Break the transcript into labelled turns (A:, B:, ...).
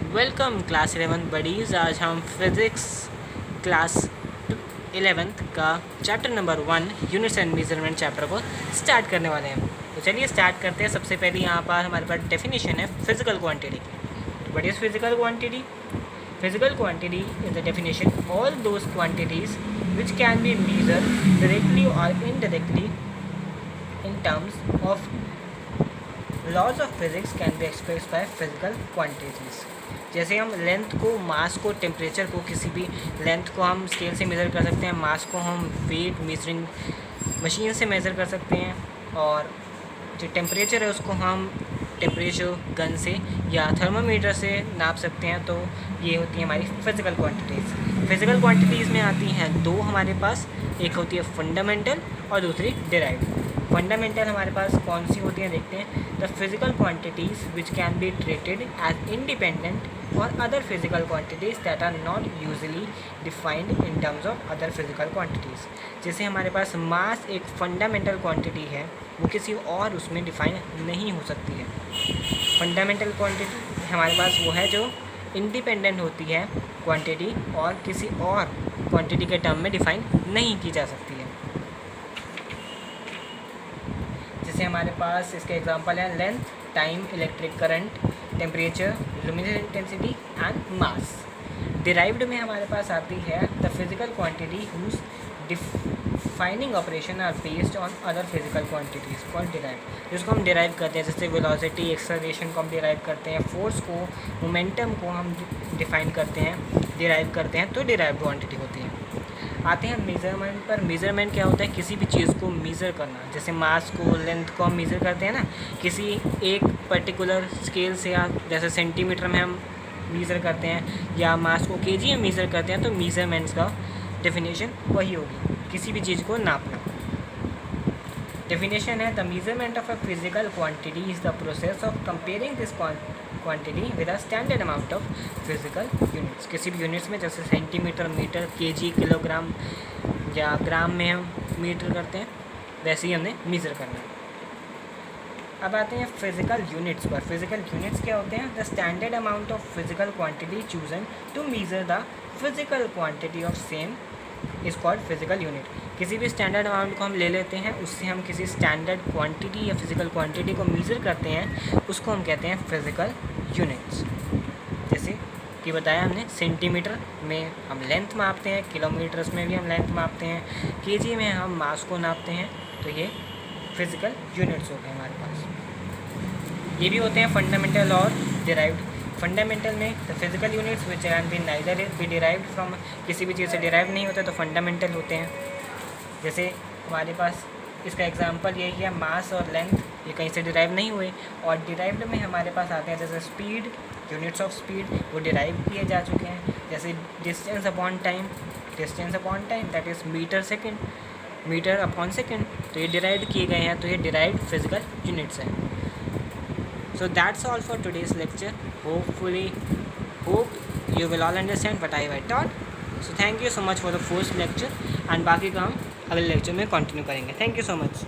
A: Welcome class 11 buddies. आज हम physics class 11th का chapter number 1 units and measurement chapter को स्टार्ट करने वाले हैं। तो चलिए स्टार्ट करते हैं। सबसे पहले यहाँ पर हमारे पास डेफिनेशन है physical quantity. What is physical quantity? Physical quantity is the definition all those quantities which can be measured directly और indirectly in terms of laws of physics can be expressed by physical quantities. जैसे हम length को, मास को, temperature को, किसी भी length को हम स्केल से मेज़र कर सकते हैं, मास को हम वेट मेजरिंग मशीन से मेज़र कर सकते हैं, और जो टेम्परेचर है उसको हम टेम्परेचर गन से या थर्मामीटर से नाप सकते हैं। तो ये होती है हमारी फिज़िकल क्वांटिटीज़। फिज़िकल क्वांटिटीज़ में आती हैं दो हमारे पास, एक होती है फंडामेंटल और दूसरी डिराइव्ड। फंडामेंटल हमारे पास कौन सी होती हैं देखते हैं। The physical quantities which can be treated as independent और other physical quantities that are not usually defined in terms of other physical quantities. जैसे हमारे पास मास एक फंडामेंटल क्वांटिटी है, वो किसी और उसमें डिफाइन नहीं हो सकती है। फंडामेंटल क्वांटिटी हमारे पास वो है जो इंडिपेंडेंट होती है क्वांटिटी और किसी और क्वांटिटी के टर्म में डिफाइन नहीं की जा सकती है। जैसे हमारे पास इसके एग्जांपल हैं length, time, electric current, temperature, luminous intensity and mass. Derived में हमारे पास आती है the physical quantity whose defining operation are based on other physical quantities called derived. जिसको हम डिराइव करते हैं, जैसे वेलोसिटी, एक्सेलरेशन को हम डिराइव करते हैं, फोर्स को, मोमेंटम को हम डिफाइन करते हैं, डिराइव करते हैं, तो डिराइव्ड क्वांटिटी होती है। आते हैं मेज़रमेंट पर। मेज़रमेंट क्या होता है? किसी भी चीज़ को मेज़र करना। जैसे मास को, लेंथ को हम मेज़र करते हैं ना, किसी एक पर्टिकुलर स्केल से, या जैसे सेंटीमीटर में हम मेज़र करते हैं या मास को केजी में मेज़र करते हैं, तो मेज़रमेंट्स का डेफिनेशन वही होगी, किसी भी चीज़ को नापना। डेफिनेशन है the measurement of a physical quantity is the process of comparing this quantity with a standard amount of physical units. किसी भी यूनिट्स में, जैसे सेंटीमीटर, मीटर, केजी, किलोग्राम या ग्राम में हम मीटर करते हैं, वैसे ही हमने मेज़र करना है। अब आते हैं फिजिकल यूनिट्स पर। फिजिकल यूनिट्स क्या होते हैं? The standard amount of physical quantity chosen to measure the physical quantity of same is called physical unit. किसी भी स्टैंडर्ड अमाउंट को हम ले लेते हैं, उससे हम किसी स्टैंडर्ड क्वांटिटी या फिजिकल क्वांटिटी को मेज़र करते हैं, उसको हम कहते हैं फिजिकल यूनिट्स। जैसे कि बताया हमने, सेंटीमीटर में हम लेंथ मापते हैं, किलोमीटर्स में भी हम लेंथ मापते हैं, केजी में हम मास को नापते हैं, तो ये फिजिकल यूनिट्स हो गए हमारे पास। ये भी होते हैं फंडामेंटल और डिराइव्ड। फंडामेंटल में the physical units which can B neither be derived from, किसी भी चीज़ से डिराइव नहीं होता, तो फंडामेंटल होते हैं। जैसे हमारे पास इसका एग्जांपल यही है, मास और लेंथ, ये कहीं से डिराइव नहीं हुए। और डिराइव्ड में हमारे पास आते हैं जैसे स्पीड, यूनिट्स ऑफ स्पीड, वो डिराइव किए जा चुके हैं। जैसे distance upon time, that is metre second, metre upon second, तो ये डिराइव किए गए हैं, तो ये डिराइव्ड फिजिकल यूनिट्स हैं। So that's all for today's lecture. Hope you will all understand what I have taught. So thank you so much for the first lecture, and बाकी का हम अगले लेक्चर में कंटिन्यू करेंगे। Thank you so much.